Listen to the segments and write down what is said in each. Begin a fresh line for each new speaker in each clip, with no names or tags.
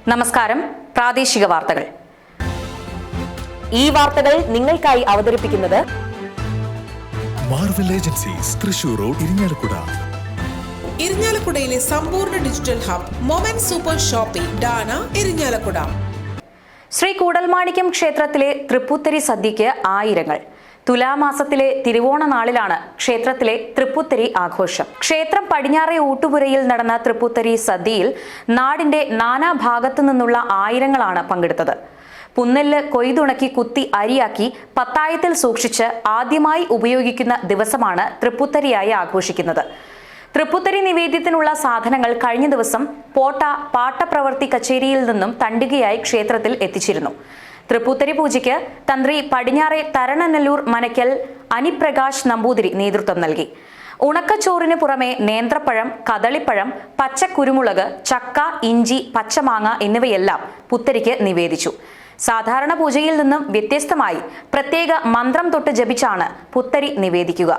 നമസ്കാരം. പ്രാദേശിക വാർത്തകൾ. ഈ വാർത്തകൾ നിങ്ങൾക്കായി അവതരിപ്പിക്കുന്നത്
Marvel Agencies, Thrissur road, Irinjalakuda.
ഇരിഞ്ഞാലക്കുടയിലെ സമ്പൂർണ്ണ digital hub moment super shopping ഡാന, ഇരിഞ്ഞാലക്കുട.
ശ്രീ കൂടൽമാണിക്യം ക്ഷേത്രത്തിലെ തൃപ്പൂത്തരി സദ്യയ്ക്ക് ആയിരങ്ങൾ. തുലാമാസത്തിലെ തിരുവോണ നാളിലാണ് ക്ഷേത്രത്തിലെ തൃപ്പൂത്തരി ആഘോഷം. ക്ഷേത്രം പടിഞ്ഞാറേ ഊട്ടുപുരയിൽ നടന്ന തൃപ്പൂത്തരി സദ്യയിൽ നാടിന്റെ നാനാഭാഗത്തു നിന്നുള്ള ആയിരങ്ങളാണ് പങ്കെടുത്തത്. പുന്നെല്ല് കൊയ്തുണക്കി കുത്തി അരിയാക്കി പത്തായത്തിൽ സൂക്ഷിച്ച് ആദ്യമായി ഉപയോഗിക്കുന്ന ദിവസമാണ് തൃപ്പൂത്തരിയായി ആഘോഷിക്കുന്നത്. തൃപ്പൂത്തരി നിവേദ്യത്തിനുള്ള സാധനങ്ങൾ കഴിഞ്ഞ ദിവസം പോട്ട പാട്ടപ്രവർത്തി കച്ചേരിയിൽ നിന്നും തണ്ടികയായി ക്ഷേത്രത്തിൽ എത്തിച്ചിരുന്നു. തൃപ്പൂത്തരി പൂജയ്ക്ക് തന്ത്രി പടിഞ്ഞാറെ തരണനെല്ലൂർ മനയ്ക്കൽ അനിപ്രകാശ് നമ്പൂതിരി നേതൃത്വം നൽകി. ഉണക്കച്ചോറിന് പുറമെ നേന്ത്രപ്പഴം, കദളിപ്പഴം, പച്ചക്കുരുമുളക്, ചക്ക, ഇഞ്ചി, പച്ചമാങ്ങ എന്നിവയെല്ലാം പുത്തരിക്ക് നിവേദിച്ചു. സാധാരണ പൂജയിൽ നിന്നും വ്യത്യസ്തമായി പ്രത്യേക മന്ത്രം തൊട്ട് ജപിച്ചാണ് പുത്തരി നിവേദിക്കുക.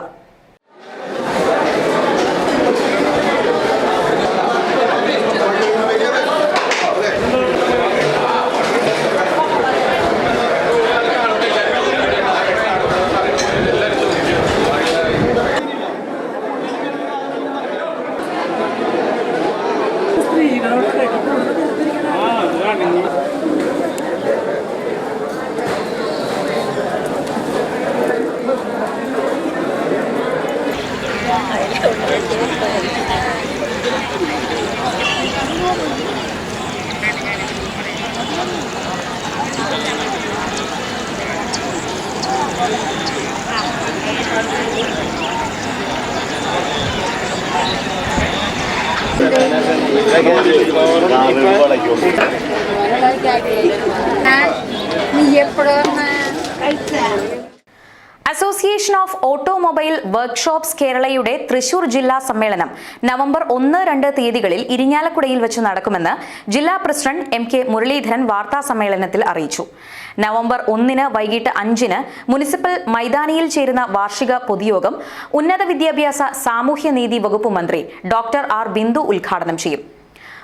അസോസിയേഷൻ ഓഫ് ഓട്ടോമൊബൈൽ വർക്ക്ഷോപ്സ് കേരളയുടെ തൃശൂർ ജില്ലാ സമ്മേളനം നവംബർ 1-2 തീയതികളിൽ ഇരിഞ്ഞാലക്കുടയിൽ വെച്ച് നടക്കുമെന്ന് ജില്ലാ പ്രസിഡന്റ് MK മുരളീധരൻ വാർത്താ സമ്മേളനത്തിൽ അറിയിച്ചു. നവംബർ 1 വൈകിട്ട് 5 മുനിസിപ്പൽ മൈതാനിയിൽ ചേരുന്ന വാർഷിക പൊതുയോഗം ഉന്നത വിദ്യാഭ്യാസ സാമൂഹ്യനീതി വകുപ്പ് മന്ത്രി ഡോക്ടർ R ബിന്ദു ഉദ്ഘാടനം ചെയ്യും.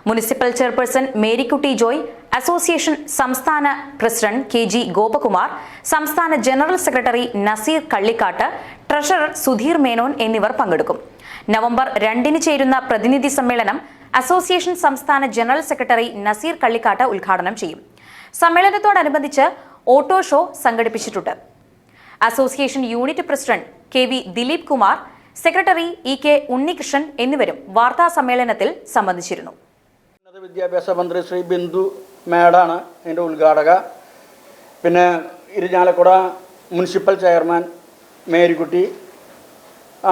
Municipal chairperson Marykutty Joy, association സംസ്ഥാന പ്രസിഡന്റ് KG ഗോപകുമാർ, സംസ്ഥാന general secretary Naseer Kallikkattu, treasurer Sudheer Menon എന്നിവർ പങ്കെടുക്കും. നവംബർ 2 ചേരുന്ന പ്രതിനിധി സമ്മേളനം അസോസിയേഷൻ സംസ്ഥാന ജനറൽ സെക്രട്ടറി നസീർ കള്ളിക്കാട്ട് ഉദ്ഘാടനം ചെയ്യും. സമ്മേളനത്തോടനുബന്ധിച്ച് ഓട്ടോ ഷോ സംഘടിപ്പിച്ചിട്ടുണ്ട്. Association unit president KV Dileep Kumar, secretary EK Unnikrishnan എന്നിവരും വാർത്താ സമ്മേളനത്തിൽ സംബന്ധിച്ചിരുന്നു.
വിദ്യാഭ്യാസ മന്ത്രി ശ്രീ ബിന്ദു മേഡാണ് അതിൻ്റെ ഉദ്ഘാടക. പിന്നെ ഇരിഞ്ഞാലക്കുട മുനിസിപ്പൽ ചെയർമാൻ മേരിക്കുട്ടി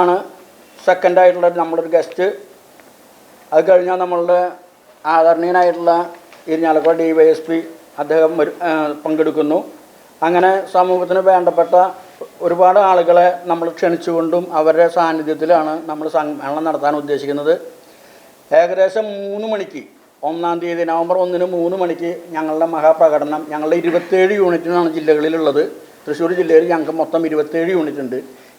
ആണ് സെക്കൻഡായിട്ടുള്ള നമ്മളൊരു ഗസ്റ്റ്. അത് കഴിഞ്ഞാൽ നമ്മളുടെ ആദരണീയനായിട്ടുള്ള ഇരിഞ്ഞാലക്കുട DYSP അദ്ദേഹം പങ്കെടുക്കുന്നു. അങ്ങനെ സമൂഹത്തിന് വേണ്ടപ്പെട്ട ഒരുപാട് ആളുകളെ നമ്മൾ ക്ഷണിച്ചുകൊണ്ടും അവരുടെ സാന്നിധ്യത്തിലാണ് നമ്മൾ സമ്മേളനം നടത്താൻ ഉദ്ദേശിക്കുന്നത്. ഏകദേശം 3 മണിക്ക് 1-ാം തീയതി നവംബർ 1 3 മണിക്ക് ഞങ്ങളുടെ മഹാപ്രകടനം. ഞങ്ങളുടെ 27 യൂണിറ്റിനാണ് ജില്ലകളിലുള്ളത്. തൃശ്ശൂർ ജില്ലയിൽ ഞങ്ങൾക്ക് മൊത്തം 27 യൂണിറ്റ് ഉണ്ട്.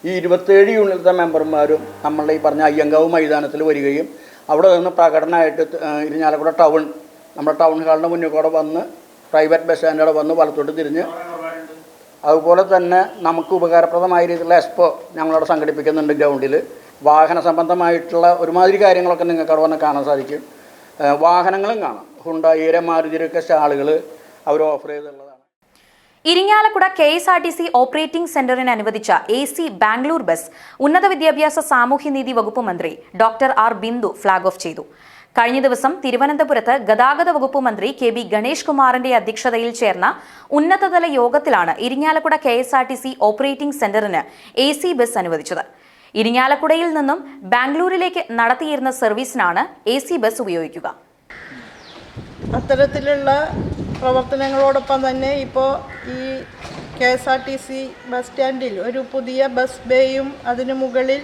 ഈ 27 യൂണിറ്റിലെ മെമ്പർമാരും നമ്മളുടെ ഈ പറഞ്ഞ അയ്യങ്കാവ് മൈതാനത്തിൽ വരികയും അവിടെ നിന്ന് പ്രകടനമായിട്ട് ഇരിഞ്ഞാലക്കുട ടൗൺ, നമ്മുടെ ടൗൺ ഹാളിൻ്റെ മുന്നിൽ കൂടെ വന്ന് പ്രൈവറ്റ് ബസ് സ്റ്റാൻഡോടെ വന്ന് വലത്തോട്ട് തിരിഞ്ഞ്, അതുപോലെ തന്നെ നമുക്ക് ഉപകാരപ്രദമായ രീതിയിലുള്ള എക്സ്പോ ഞങ്ങളവിടെ സംഘടിപ്പിക്കുന്നുണ്ട് ഗ്രൗണ്ടിൽ. വാഹന സംബന്ധമായിട്ടുള്ള ഒരുമാതിരി കാര്യങ്ങളൊക്കെ നിങ്ങൾക്ക് അവിടെ വന്ന് കാണാൻ സാധിക്കും. വാഹനങ്ങളും കാണാം. ഹുണ്ടായിയുടെ മാരുതിയൊക്കെ സ്റ്റാളുകൾ അവർ ഓഫർ ചെയ്തുള്ളതാണ്.
ഇരിങ്ങാലക്കുട KSRTC ഓപ്പറേറ്റിംഗ് സെന്ററിന് അനുവദിച്ച AC ബാംഗ്ലൂർ ബസ് ഉന്നത വിദ്യാഭ്യാസ സാമൂഹ്യനീതി വകുപ്പ് മന്ത്രി doctor R Bindu flag off ചെയ്തു. കഴിഞ്ഞ ദിവസം തിരുവനന്തപുരത്ത് ഗതാഗത വകുപ്പ് മന്ത്രി KB ഗണേഷ് കുമാറിന്റെ അധ്യക്ഷതയിൽ ചേർന്ന ഉന്നതതല യോഗത്തിലാണ് ഇരിങ്ങാലക്കുട KSRTC ഓപ്പറേറ്റിംഗ് സെന്ററിന് AC ബസ് അനുവദിച്ചത്. ഇരിങ്ങാലക്കുടയിൽ നിന്നും ബാംഗ്ലൂരിലേക്ക് നടത്തിയിരുന്ന സർവീസിനാണ് AC ബസ് ഉപയോഗിക്കുക.
അത്തരത്തിലുള്ള പ്രവർത്തനങ്ങളോടൊപ്പം തന്നെ ഇപ്പോൾ ഈ KSRTC ബസ് സ്റ്റാൻഡിൽ ഒരു പുതിയ ബസ് ബേയും അതിനു മുകളിൽ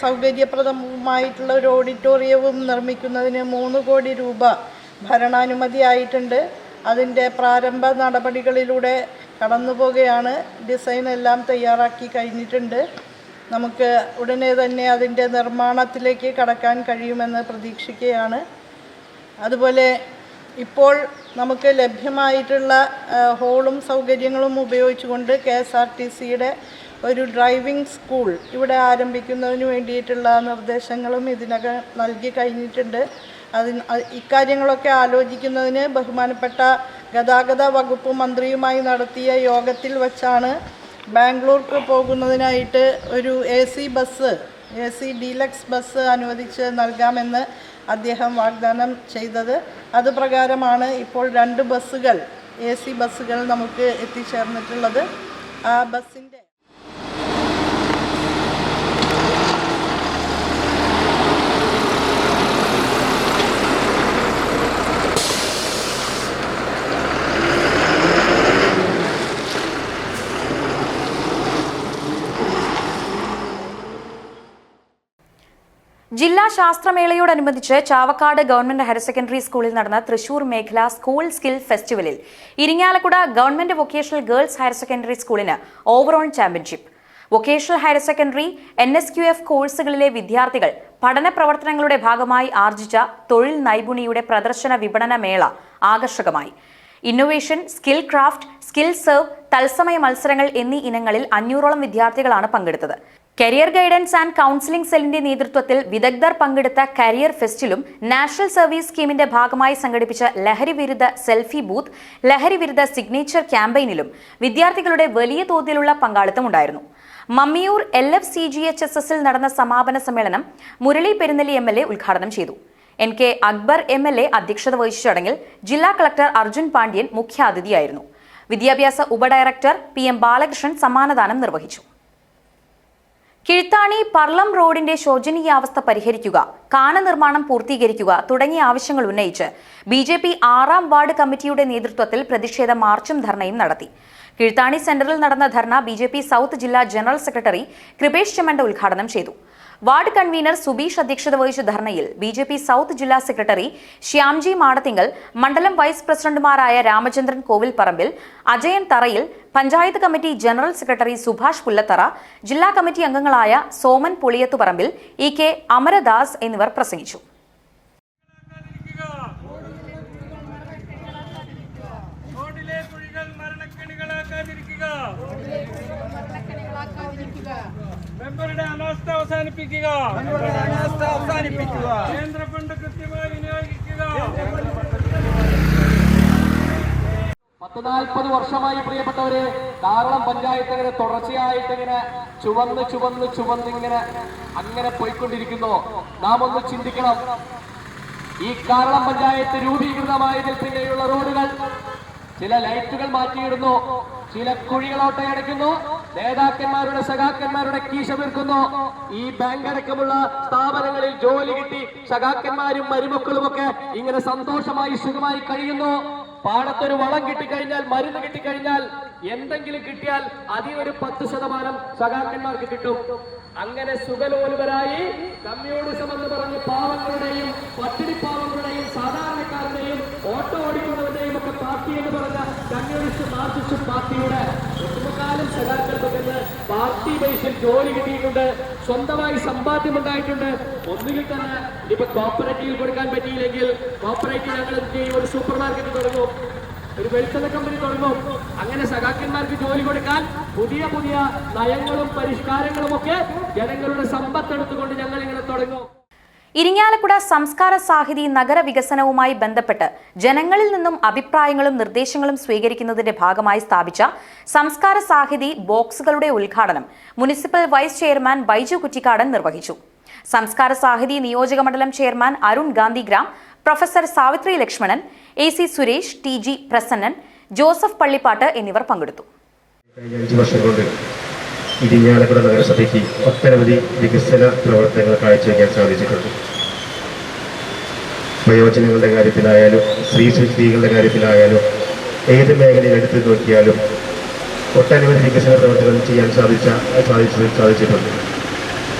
സൗകര്യപ്രദമായിട്ടുള്ള ഒരു ഓഡിറ്റോറിയവും നിർമ്മിക്കുന്നതിന് 3 കോടി രൂപ ഭരണാനുമതിയായിട്ടുണ്ട്. അതിൻ്റെ പ്രാരംഭ നടപടികളിലൂടെ കടന്നു പോകുകയാണ്. ഡിസൈൻ എല്ലാം തയ്യാറാക്കി കഴിഞ്ഞിട്ടുണ്ട്. നമുക്ക് ഉടനെ തന്നെ അതിൻ്റെ നിർമ്മാണത്തിലേക്ക് കടക്കാൻ കഴിയുമെന്ന് പ്രതീക്ഷിക്കുകയാണ്. അതുപോലെ ഇപ്പോൾ നമുക്ക് ലഭ്യമായിട്ടുള്ള ഹോളും സൗകര്യങ്ങളും ഉപയോഗിച്ചുകൊണ്ട് KSRTCയുടെ ഒരു ഡ്രൈവിംഗ് സ്കൂൾ ഇവിടെ ആരംഭിക്കുന്നതിന് വേണ്ടിയിട്ടുള്ള നിർദ്ദേശങ്ങളും ഇതിനകം നൽകി കഴിഞ്ഞിട്ടുണ്ട്. ഇക്കാര്യങ്ങളൊക്കെ ആലോചിക്കുന്നതിന് ബഹുമാനപ്പെട്ട ഗതാഗത വകുപ്പ് മന്ത്രിയുമായി നടത്തിയ യോഗത്തിൽ വച്ചാണ് ബാംഗ്ലൂർക്ക് പോകുന്നതിനായിട്ട് ഒരു AC ഡീലക്സ് ബസ് അനുവദിച്ച് നൽകാമെന്ന് അദ്ദേഹം വാഗ്ദാനം ചെയ്തത്. അതുപ്രകാരമാണ് ഇപ്പോൾ 2 ബസ്സുകൾ AC ബസ്സുകൾ നമുക്ക് എത്തിച്ചേർന്നിട്ടുള്ളത്. ആ ബസ്സിൻ്റെ
ജില്ലാ ശാസ്ത്രമേളയോടനുബന്ധിച്ച് ചാവക്കാട് ഗവൺമെന്റ് ഹയർ സെക്കൻഡറി സ്കൂളിൽ നടന്ന തൃശൂർ മേഖല സ്കൂൾ സ്കിൽ ഫെസ്റ്റിവലിൽ Irinjalakuda government vocational girls higher secondary സ്കൂളിന് overall championship. Vocational higher secondary NSQF കോഴ്സുകളിലെ വിദ്യാർത്ഥികൾ പഠന പ്രവർത്തനങ്ങളുടെ ഭാഗമായി ആർജിച്ച തൊഴിൽ നൈപുണിയുടെ പ്രദർശന വിപണന മേള ആകർഷകമായി. Innovation, skill craft, skill serve, തത്സമയ മത്സരങ്ങൾ എന്നീ ഇനങ്ങളിൽ 500ഓളം വിദ്യാർത്ഥികളാണ് പങ്കെടുത്തത്. കരിയർ ഗൈഡൻസ് ആൻഡ് കൌൺസിലിംഗ് സെല്ലിന്റെ നേതൃത്വത്തിൽ വിദഗ്ധർ പങ്കെടുത്ത കരിയർ ഫെസ്റ്റിലും നാഷണൽ സർവീസ് സ്കീമിന്റെ ഭാഗമായി സംഘടിപ്പിച്ച ലഹരി വിരുദ്ധ സെൽഫി ബൂത്ത്, ലഹരി വിരുദ്ധ സിഗ്നേച്ചർ ക്യാമ്പയിനിലും വിദ്യാർത്ഥികളുടെ വലിയ തോതിലുള്ള പങ്കാളിത്തമുണ്ടായിരുന്നു. മമ്മിയൂർ LFCGHSSൽ നടന്ന സമാപന സമ്മേളനം മുരളി പെരുന്നെല്ലി MLA ഉദ്ഘാടനം ചെയ്തു. NK അക്ബർ MLA അധ്യക്ഷത വഹിച്ച ചടങ്ങിൽ ജില്ലാ കളക്ടർ അർജുൻ പാണ്ഡ്യൻ മുഖ്യാതിഥിയായിരുന്നു. വിദ്യാഭ്യാസ ഉപഡയറക്ടർ PM ബാലകൃഷ്ണൻ സമ്മാനദാനം നിർവഹിച്ചു. കിഴ്ത്താണി പർളം റോഡിന്റെ ശോചനീയാവസ്ഥ പരിഹരിക്കുക, കാന നിർമ്മാണം പൂർത്തീകരിക്കുക തുടങ്ങിയ ആവശ്യങ്ങൾ ഉന്നയിച്ച് BJP 6ാം വാർഡ് കമ്മിറ്റിയുടെ നേതൃത്വത്തിൽ പ്രതിഷേധ മാർച്ചും ധർണയും നടത്തി. കിഴ്ത്താണി സെന്ററിൽ നടന്ന ധർണ BJP സൗത്ത് ജില്ലാ ജനറൽ സെക്രട്ടറി കൃപേഷ് ചെമ്മണ്ട ഉദ്ഘാടനം ചെയ്തു. വാർഡ് കൺവീനർ സുബീഷ് അധ്യക്ഷത വഹിച്ച ധർണയിൽ BJP സൗത്ത് ജില്ലാ സെക്രട്ടറി ശ്യാംജി മാടത്തിങ്കൽ, മണ്ഡലം വൈസ് പ്രസിഡന്റുമാരായ Ramachandran Kovilparambil, Ajayan Tharayil, panchayat committee general secretary Subhash Pullathara, ജില്ലാ കമ്മിറ്റി അംഗങ്ങളായ സോമൻ പുളിയത്തുപറമ്പിൽ, EK അമരദാസ് എന്നിവർ പ്രസംഗിച്ചു.
മെമ്പറുടെ അനാസ്ഥ അവസാനിപ്പിക്കുക, കേന്ദ്ര ഫണ്ട് കൃത്യമായി വിനിയോഗിക്കുക.
40 വർഷമായി പ്രിയപ്പെട്ടവരെ ധാരാളം പഞ്ചായത്ത് ഇങ്ങനെ തുടർച്ചയായിട്ട് ഇങ്ങനെ ചുവന്നിങ്ങനെ അങ്ങനെ പോയിക്കൊണ്ടിരിക്കുന്നു. നാം ഒന്ന് ചിന്തിക്കണം. ഈ കാരളം പഞ്ചായത്ത് രൂപീകൃതമായതിൽ പിന്നെയുള്ള റോഡുകൾ ചില ലൈറ്റുകൾ മാറ്റിയിടുന്നു, ചില കുഴികളോട്ടയടയ്ക്കുന്നു, നേതാക്കന്മാരുടെ സഖാക്കന്മാരുടെ കീശ വീർക്കുന്നു. ഈ ബാങ്ക് അടക്കമുള്ള സ്ഥാപനങ്ങളിൽ ജോലി കിട്ടി സഖാക്കന്മാരും മരുമക്കളുമൊക്കെ ഇങ്ങനെ സന്തോഷമായി സുഖമായി കഴിയുന്നു. പാടത്തൊരു വളം കിട്ടിക്കഴിഞ്ഞാൽ, മരുന്ന് കിട്ടിക്കഴിഞ്ഞാൽ, എന്തെങ്കിലും കിട്ടിയാൽ അതിനൊരു 10% സഖാക്കന്മാർക്ക് കിട്ടും. അങ്ങനെ സുഖലോലുപരായി കമ്മ്യൂണിസം എന്ന് പറഞ്ഞ് പാവങ്ങളുടെയും പട്ടിണി പാവങ്ങളുടെയും സാധാരണക്കാരുടെയും ഓട്ടോ ഓടിക്കുന്നവരുടെയും ഒക്കെ പാർട്ടി എന്ന് പറഞ്ഞ കമ്മ്യൂണിസ്റ്റ് മാർക്സിസ്റ്റ് പാർട്ടിയുടെ ഒട്ടുമുക്കാലും സഖാക്കൾക്കൊക്കെ പാർട്ടി ബേസിൽ ജോലി കിട്ടിയിട്ടുണ്ട്, സ്വന്തമായി സമ്പാദ്യം ഉണ്ടായിട്ടുണ്ട്. ഒന്നുകിൽ തന്നെ ഇപ്പൊ കോപ്പറേറ്റീവ് കൊടുക്കാൻ പറ്റിയില്ലെങ്കിൽ കോപ്പറേറ്റീവ് ഞങ്ങൾ ഒരു സൂപ്പർ മാർക്കറ്റ് തുടങ്ങും, ഒരു വെളിച്ചെണ്ണ കമ്പനി തുടങ്ങും. അങ്ങനെ സഖാക്കന്മാർക്ക് ജോലി കൊടുക്കാൻ പുതിയ പുതിയ നയങ്ങളും പരിഷ്കാരങ്ങളും ഒക്കെ ജനങ്ങളുടെ സമ്പത്തെടുത്തുകൊണ്ട് ഞങ്ങൾ ഇങ്ങനെ തുടങ്ങും.
ഇരിങ്ങാലക്കുട സംസ്കാര സാഹിതി നഗരവികസനവുമായി ബന്ധപ്പെട്ട് ജനങ്ങളിൽ നിന്നും അഭിപ്രായങ്ങളും നിർദ്ദേശങ്ങളും സ്വീകരിക്കുന്നതിന്റെ ഭാഗമായി സ്ഥാപിച്ച സംസ്കാര സാഹിതി ബോക്സുകളുടെ ഉദ്ഘാടനം municipal vice chairman Baiju Kuttikkadan നിർവഹിച്ചു. സംസ്കാര സാഹിതി നിയോജക മണ്ഡലം chairman Arun Gandhigram, professor Savithri Lakshmanan, AC Suresh, TG Prasannan, Joseph Pallippattu എന്നിവർ പങ്കെടുത്തു.
കഴിഞ്ഞ 5 വർഷം കൊണ്ട് ഇരിങ്ങാലക്കുട നഗരസഭയ്ക്ക് ഒട്ടനവധി വികസന പ്രവർത്തനങ്ങൾ കാഴ്ചവെക്കാൻ സാധിച്ചിട്ടുണ്ട്. വയോജനങ്ങളുടെ കാര്യത്തിലായാലും സ്ത്രീകളുടെ കാര്യത്തിലായാലും ഏത് മേഖലയിൽ എടുത്തു നോക്കിയാലും ഒട്ടനവധി വികസന പ്രവർത്തനങ്ങൾ ചെയ്യാൻ സാധിച്ചിട്ടുണ്ട്.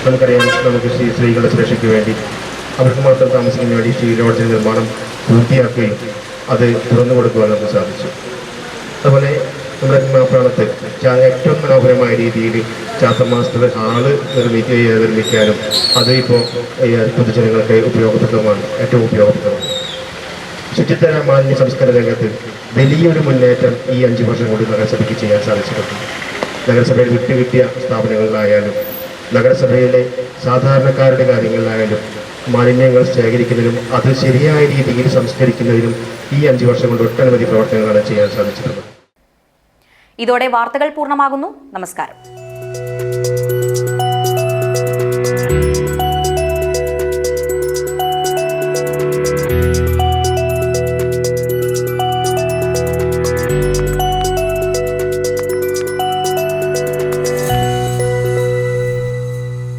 നമുക്കറിയാം, നമുക്ക് സ്ത്രീകളുടെ സുരക്ഷയ്ക്ക് വേണ്ടി അവർക്ക് മാത്രം താമസിക്കുന്നതിന് വേണ്ടി സ്റ്റീൽ ലോഡ്ജിന്റെ നിർമ്മാണം പൂർത്തിയാക്കുകയും അത് തുറന്നു കൊടുക്കുവാൻ നമുക്ക് സാധിച്ചു. അതുപോലെ നമ്മുടെ മാപ്രാണത്ത് ഏറ്റവും മനോഹരമായ രീതിയിൽ ചാത്തമാസത്തിൽ ഹാള് നിർമ്മിക്കാനും അത് ഇപ്പോൾ പൊതുജനങ്ങൾക്ക് ഉപയോഗപ്രദമാണ്, ഏറ്റവും ഉപയോഗപ്രദമാണ്. ശുചിത്വ മാലിന്യ സംസ്കരണ രംഗത്ത് വലിയൊരു മുന്നേറ്റം ഈ 5 വർഷം കൊണ്ട് നഗരസഭയ്ക്ക് ചെയ്യാൻ സാധിച്ചിട്ടുണ്ട്. നഗരസഭയിൽ വിട്ടുകിട്ടിയ സ്ഥാപനങ്ങളിലായാലും നഗരസഭയിലെ സാധാരണക്കാരുടെ കാര്യങ്ങളിലായാലും മാലിന്യങ്ങൾ ശേഖരിക്കുന്നതിനും അത് ശരിയായ രീതിയിൽ സംസ്കരിക്കുന്നതിനും ഈ 5 വർഷം കൊണ്ട് ഒട്ടനവധി പ്രവർത്തനങ്ങളാണ് ചെയ്യാൻ സാധിച്ചിട്ടുള്ളത്.
ഇതോടെ വാർത്തകൾ പൂർണ്ണമാകുന്നു. നമസ്കാരം.